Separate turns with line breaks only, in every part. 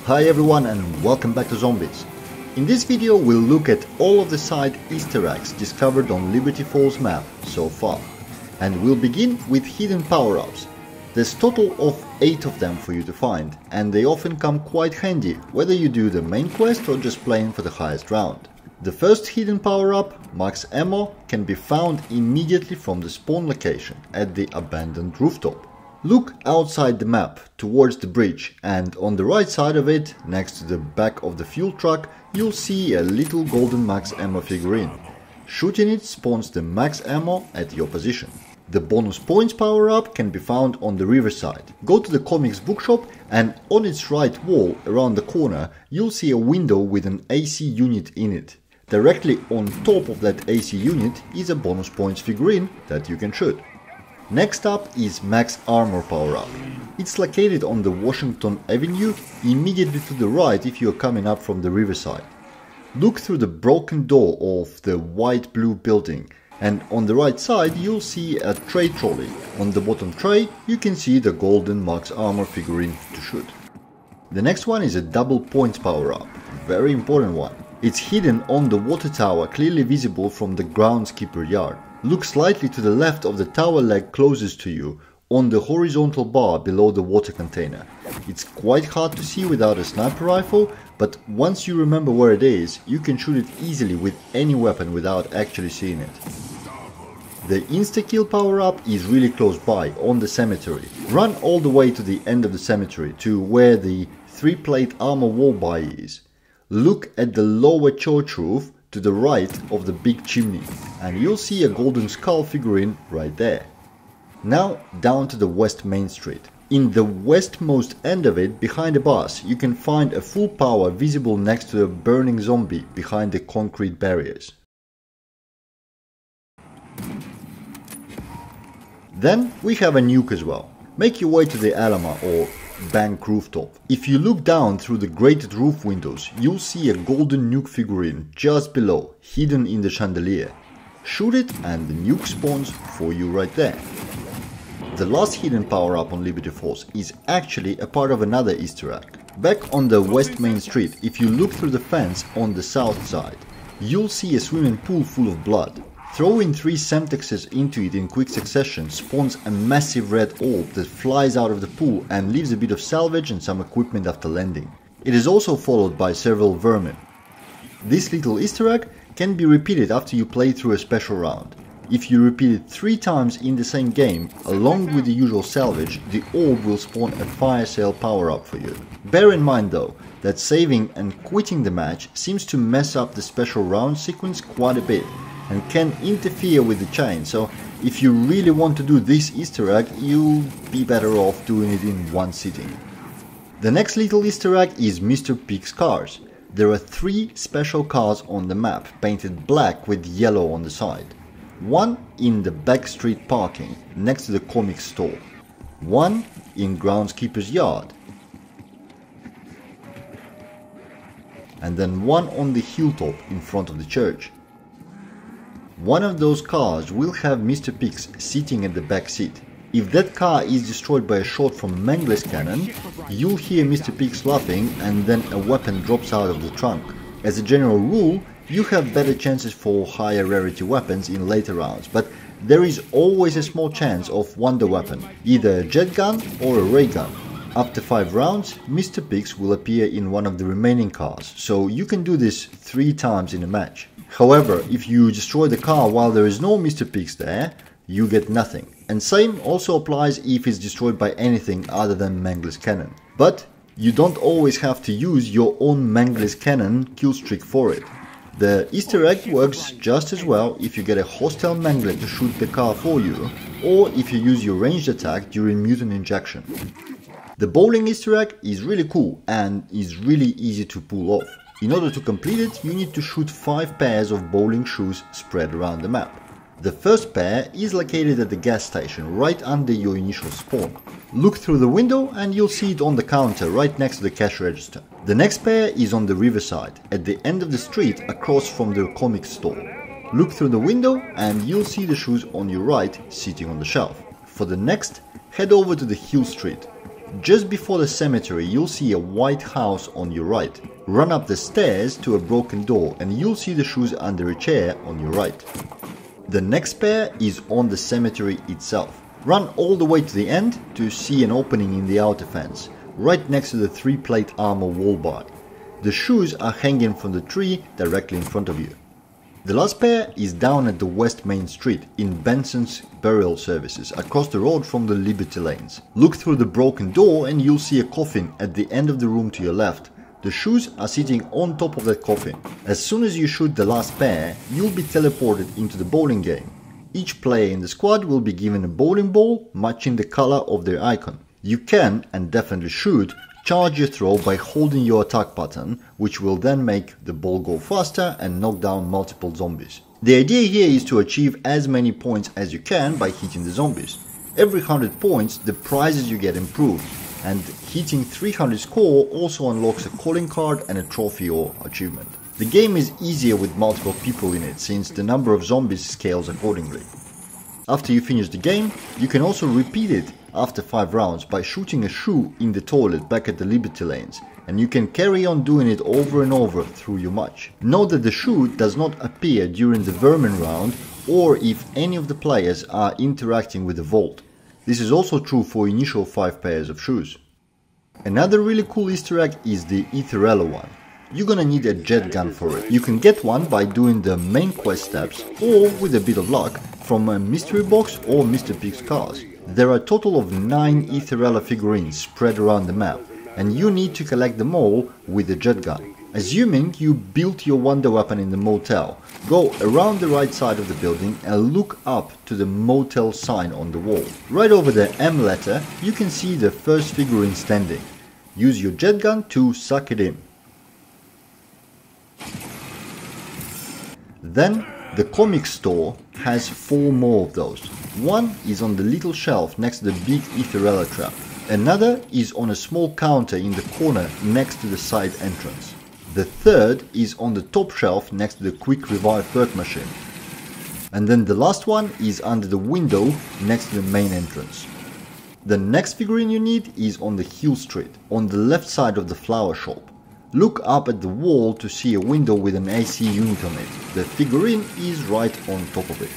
Hi everyone and welcome back to Zombies. In this video we'll look at all of the side Easter eggs discovered on Liberty Falls map so far. And we'll begin with hidden power-ups. There's total of 8 of them for you to find, and they often come quite handy whether you do the main quest or just playing for the highest round. The first hidden power-up, Max Ammo, can be found immediately from the spawn location at the abandoned rooftop. Look outside the map towards the bridge, and on the right side of it, next to the back of the fuel truck, you'll see a little golden Max Ammo figurine. Shooting it spawns the Max Ammo at your position. The bonus points power-up can be found on the riverside. Go to the comics bookshop and on its right wall around the corner you'll see a window with an AC unit in it. Directly on top of that AC unit is a bonus points figurine that you can shoot. Next up is Max Armor power-up. It's located on the Washington Avenue, immediately to the right if you are coming up from the riverside. Look through the broken door of the white-blue building, and on the right side you'll see a tray trolley. On the bottom tray you can see the golden Max Armor figurine to shoot. The next one is a double points power-up, very important one. It's hidden on the water tower, clearly visible from the groundskeeper yard. Look slightly to the left of the tower leg closest to you, on the horizontal bar below the water container. It's quite hard to see without a sniper rifle, but once you remember where it is, you can shoot it easily with any weapon without actually seeing it. The Insta-Kill power-up is really close by, on the cemetery. Run all the way to the end of the cemetery, to where the 3-plate armor wall buy is. Look at the lower church roof to the right of the big chimney, and you'll see a golden skull figurine right there. Now down to the West Main Street. In the westmost end of it, behind a bus, you can find a full power visible next to a burning zombie behind the concrete barriers. Then we have a nuke as well. Make your way to the Alama or bank rooftop. If you look down through the grated roof windows, you'll see a golden nuke figurine just below, hidden in the chandelier. Shoot it and the nuke spawns for you right there. The last hidden power-up on Liberty Falls is actually a part of another Easter egg. Back on the West Main Street, if you look through the fence on the south side, you'll see a swimming pool full of blood. Throwing 3 Semtexes into it in quick succession spawns a massive red orb that flies out of the pool and leaves a bit of salvage and some equipment after landing. It is also followed by several vermin. This little Easter egg can be repeated after you play through a special round. If you repeat it 3 times in the same game, along with the usual salvage, the orb will spawn a fire sale power-up for you. Bear in mind though, that saving and quitting the match seems to mess up the special round sequence quite a bit, and can interfere with the chain, so if you really want to do this Easter egg, you'll be better off doing it in one sitting. The next little Easter egg is Mr. Pig's cars. There are 3 special cars on the map, painted black with yellow on the side. One in the back street parking, next to the comics store. One in groundskeeper's yard. And then one on the hilltop in front of the church. One of those cars will have Mr. Pix sitting at the back seat. If that car is destroyed by a shot from Mangler's cannon, you'll hear Mr. Pix laughing and then a weapon drops out of the trunk. As a general rule, you have better chances for higher rarity weapons in later rounds, but there is always a small chance of wonder weapon, either a jet gun or a ray gun. After 5 rounds, Mr. Pix will appear in one of the remaining cars, so you can do this 3 times in a match. However, if you destroy the car while there is no Mr. Pix there, you get nothing. And same also applies if it's destroyed by anything other than Mangler's cannon. But you don't always have to use your own Mangler's cannon killstreak for it. The Easter egg works just as well if you get a hostile Mangler to shoot the car for you, or if you use your ranged attack during mutant injection. The bowling Easter egg is really cool and is really easy to pull off. In order to complete it, you need to shoot 5 pairs of bowling shoes spread around the map. The first pair is located at the gas station, right under your initial spawn. Look through the window and you'll see it on the counter right next to the cash register. The next pair is on the riverside, at the end of the street across from the comics store. Look through the window and you'll see the shoes on your right sitting on the shelf. For the next, head over to the Hill Street. Just before the cemetery you'll see a white house on your right. Run up the stairs to a broken door and you'll see the shoes under a chair on your right. The next pair is on the cemetery itself. Run all the way to the end to see an opening in the outer fence, right next to the 3-plate armor wall bar. The shoes are hanging from the tree directly in front of you. The last pair is down at the West Main Street in Benson's Burial Services, across the road from the Liberty Lanes. Look through the broken door and you'll see a coffin at the end of the room to your left. The shoes are sitting on top of that coffin. As soon as you shoot the last pair, you'll be teleported into the bowling game. Each player in the squad will be given a bowling ball matching the color of their icon. You can, and definitely should, charge your throw by holding your attack button, which will then make the ball go faster and knock down multiple zombies. The idea here is to achieve as many points as you can by hitting the zombies. Every 100 points, the prizes you get improve, and hitting 300 score also unlocks a calling card and a trophy or achievement. The game is easier with multiple people in it, since the number of zombies scales accordingly. After you finish the game, you can also repeat it after 5 rounds by shooting a shoe in the toilet back at the Liberty Lanes, and you can carry on doing it over and over through your match. Note that the shoe does not appear during the vermin round or if any of the players are interacting with the vault. This is also true for initial 5 pairs of shoes. Another really cool Easter egg is the Aetherella one. You're gonna need a jet gun for it. You can get one by doing the main quest steps or, with a bit of luck, from a mystery box or Mr. Pig's cars. There are a total of 9 Aetherella figurines spread around the map, and you need to collect them all with a jet gun. Assuming you built your wonder weapon in the motel, go around the right side of the building and look up to the motel sign on the wall. Right over the M letter, you can see the first figurine standing. Use your jet gun to suck it in. Then, the comic store has 4 more of those. One is on the little shelf next to the big Aetherella trap. Another is on a small counter in the corner next to the side entrance. The third is on the top shelf next to the quick revive perk machine. And then the last one is under the window next to the main entrance. The next figurine you need is on the Hill Street, on the left side of the flower shop. Look up at the wall to see a window with an AC unit on it. The figurine is right on top of it.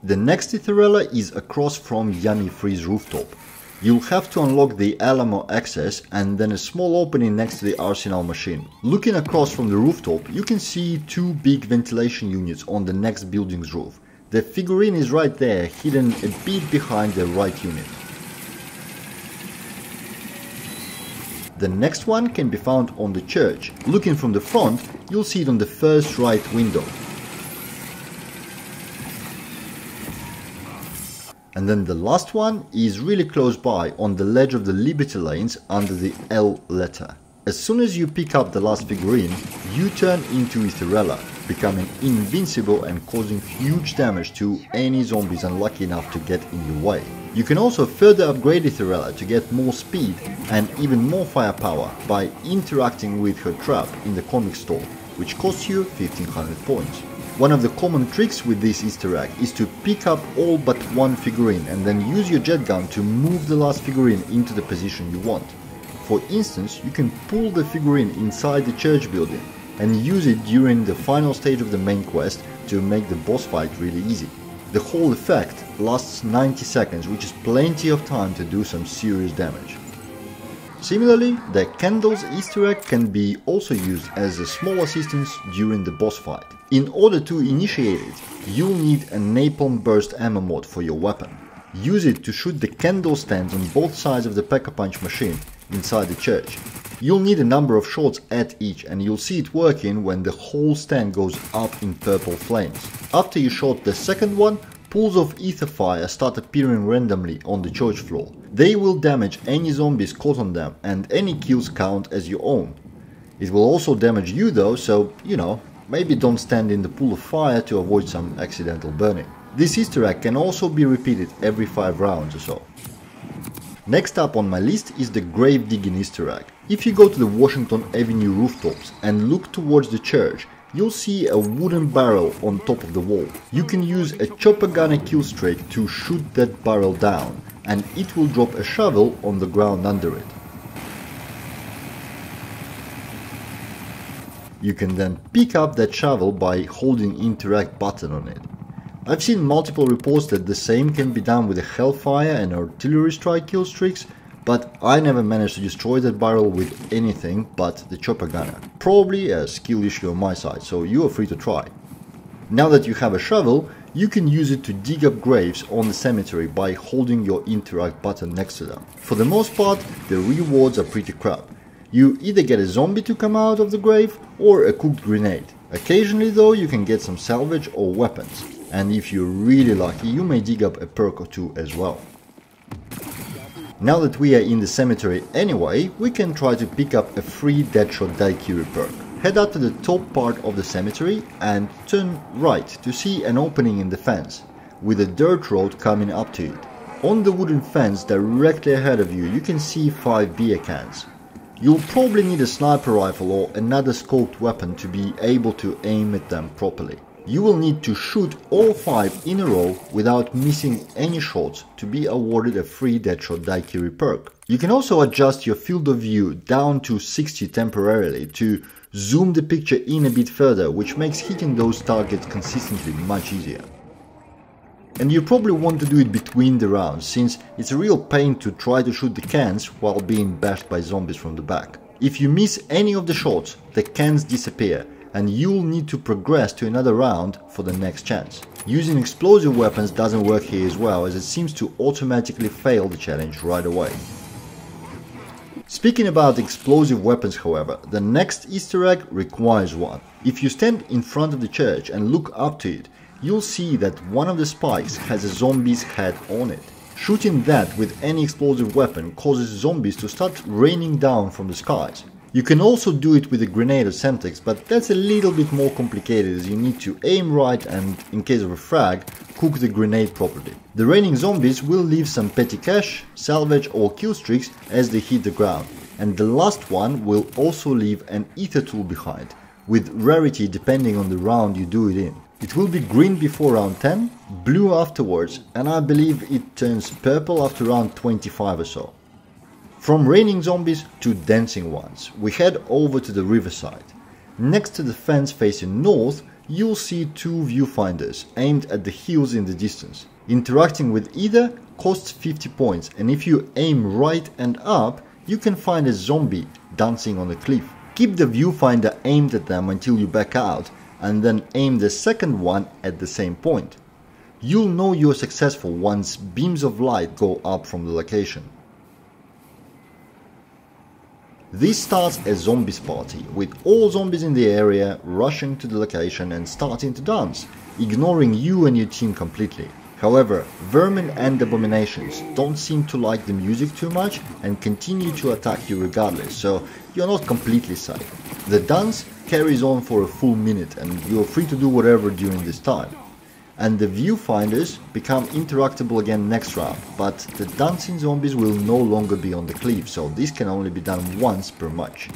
The next Aetherella is across from Yanni Free's rooftop. You'll have to unlock the Alamo access and then a small opening next to the arsenal machine. Looking across from the rooftop, you can see 2 big ventilation units on the next building's roof. The figurine is right there, hidden a bit behind the right unit. The next one can be found on the church. Looking from the front, you'll see it on the first right window. And then the last one is really close by, on the ledge of the Liberty Lanes under the L letter. As soon as you pick up the last figurine, you turn into Aetherella, becoming invincible and causing huge damage to any zombies unlucky enough to get in your way. You can also further upgrade Aetherella to get more speed and even more firepower by interacting with her trap in the comic store, which costs you 1500 points. One of the common tricks with this Easter egg is to pick up all but one figurine and then use your jet gun to move the last figurine into the position you want. For instance, you can pull the figurine inside the church building and use it during the final stage of the main quest to make the boss fight really easy. The whole effect lasts 90 seconds, which is plenty of time to do some serious damage. Similarly, the candles Easter egg can be also used as a small assistance during the boss fight. In order to initiate it, you'll need a napalm burst ammo mod for your weapon. Use it to shoot the candle stands on both sides of the Pack-a-Punch machine inside the church. You'll need a number of shots at each, and you'll see it working when the whole stand goes up in purple flames. After you shot the second one, pools of ether fire start appearing randomly on the church floor. They will damage any zombies caught on them, and any kills count as your own. It will also damage you though, so, you know, maybe don't stand in the pool of fire to avoid some accidental burning. This Easter egg can also be repeated every 5 rounds or so. Next up on my list is the grave digging Easter egg. If you go to the Washington Avenue rooftops and look towards the church, you'll see a wooden barrel on top of the wall. You can use a chopper gunner kill streak to shoot that barrel down, and it will drop a shovel on the ground under it. You can then pick up that shovel by holding interact button on it. I've seen multiple reports that the same can be done with a Hellfire and artillery strike kill streaks, but I never managed to destroy that barrel with anything but the chopper gunner. Probably a skill issue on my side, so you are free to try. Now that you have a shovel, you can use it to dig up graves on the cemetery by holding your interact button next to them. For the most part, the rewards are pretty crap. You either get a zombie to come out of the grave or a cooked grenade. Occasionally though you can get some salvage or weapons, and if you're really lucky you may dig up a perk or two as well. Now that we are in the cemetery anyway, we can try to pick up a free Deadshot Daikiri perk. Head out to the top part of the cemetery and turn right to see an opening in the fence, with a dirt road coming up to it. On the wooden fence directly ahead of you, you can see 5 beer cans. You'll probably need a sniper rifle or another scoped weapon to be able to aim at them properly. You will need to shoot all 5 in a row without missing any shots to be awarded a free Deadshot Daikiri perk. You can also adjust your field of view down to 60 temporarily to zoom the picture in a bit further, which makes hitting those targets consistently much easier. And you probably want to do it between the rounds, since it's a real pain to try to shoot the cans while being bashed by zombies from the back. If you miss any of the shots, the cans disappear, and you'll need to progress to another round for the next chance. Using explosive weapons doesn't work here as well, as it seems to automatically fail the challenge right away. Speaking about explosive weapons, however, the next Easter egg requires one. If you stand in front of the church and look up to it, you'll see that one of the spikes has a zombie's head on it. Shooting that with any explosive weapon causes zombies to start raining down from the skies. You can also do it with a grenade or Semtex, but that's a little bit more complicated, as you need to aim right and, in case of a frag, cook the grenade properly. The raining zombies will leave some petty cash, salvage or kill streaks as they hit the ground, and the last one will also leave an ether tool behind, with rarity depending on the round you do it in. It will be green before round 10, blue afterwards, and I believe it turns purple after round 25 or so. From raining zombies to dancing ones, we head over to the riverside. Next to the fence facing north, you'll see 2 viewfinders aimed at the hills in the distance. Interacting with either costs 50 points, and if you aim right and up, you can find a zombie dancing on a cliff. Keep the viewfinder aimed at them until you back out, and then aim the second one at the same point. You'll know you're successful once beams of light go up from the location. This starts a zombies party, with all zombies in the area rushing to the location and starting to dance, ignoring you and your team completely. However, vermin and abominations don't seem to like the music too much and continue to attack you regardless, so you're not completely safe. The dance carries on for a full minute and you're free to do whatever during this time. And the viewfinders become interactable again next round, but the dancing zombies will no longer be on the cliff, so this can only be done once per match.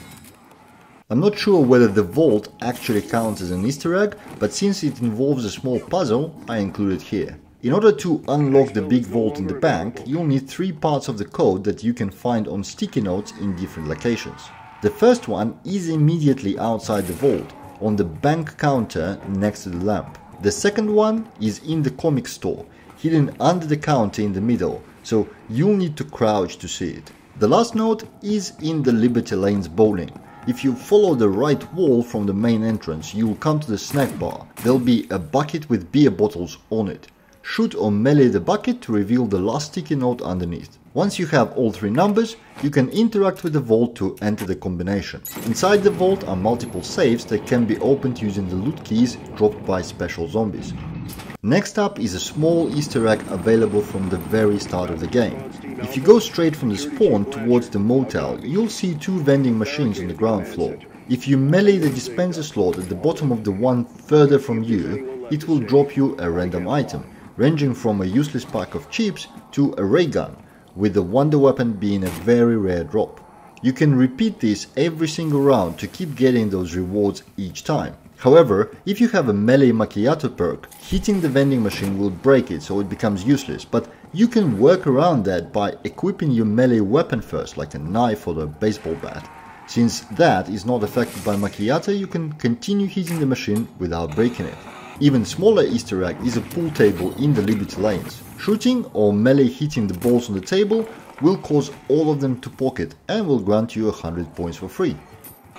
I'm not sure whether the vault actually counts as an Easter egg, but since it involves a small puzzle, I include it here. In order to unlock the big vault in the bank, you'll need 3 parts of the code that you can find on sticky notes in different locations. The first one is immediately outside the vault, on the bank counter next to the lamp. The second one is in the comic store, hidden under the counter in the middle, so you'll need to crouch to see it. The last note is in the Liberty Lanes bowling. If you follow the right wall from the main entrance, you'll come to the snack bar. There'll be a bucket with beer bottles on it. Shoot or melee the bucket to reveal the last sticky note underneath. Once you have all 3 numbers, you can interact with the vault to enter the combination. Inside the vault are multiple safes that can be opened using the loot keys dropped by special zombies. Next up is a small Easter egg available from the very start of the game. If you go straight from the spawn towards the motel, you'll see 2 vending machines on the ground floor. If you melee the dispenser slot at the bottom of the one further from you, it will drop you a random item, ranging from a useless pack of chips to a ray gun, with the wonder weapon being a very rare drop. You can repeat this every single round to keep getting those rewards each time. However, if you have a melee macchiato perk, hitting the vending machine will break it, so it becomes useless, but You can work around that by equipping your melee weapon first, like a knife or a baseball bat. Since that is not affected by macchiato, you can continue hitting the machine without breaking it. Even smaller Easter egg is a pool table in the Liberty lanes. Shooting or melee hitting the balls on the table will cause all of them to pocket and will grant you 100 points for free.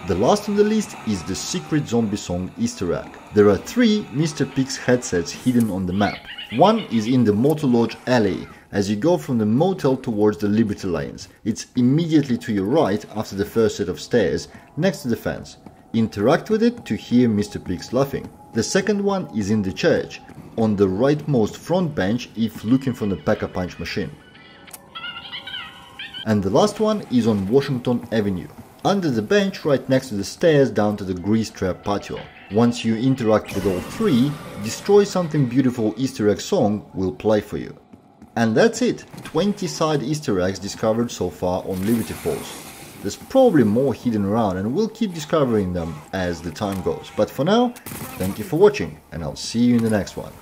The last on the list is the secret zombie song Easter egg. There are 3 Mr. Pig's headsets hidden on the map. One is in the Motor Lodge alley as you go from the motel towards the Liberty lanes. It's immediately to your right after the first set of stairs next to the fence. Interact with it to hear Mr. Pig's laughing. The second one is in the church, on the rightmost front bench if looking from the Pack-a-Punch machine. And the last one is on Washington Avenue, under the bench right next to the stairs down to the grease trap patio. Once you interact with all 3, Destroy Something Beautiful Easter egg song will play for you. And that's it, 20 side Easter eggs discovered so far on Liberty Falls. There's probably more hidden around and we'll keep discovering them as the time goes. But for now, thank you for watching and I'll see you in the next one.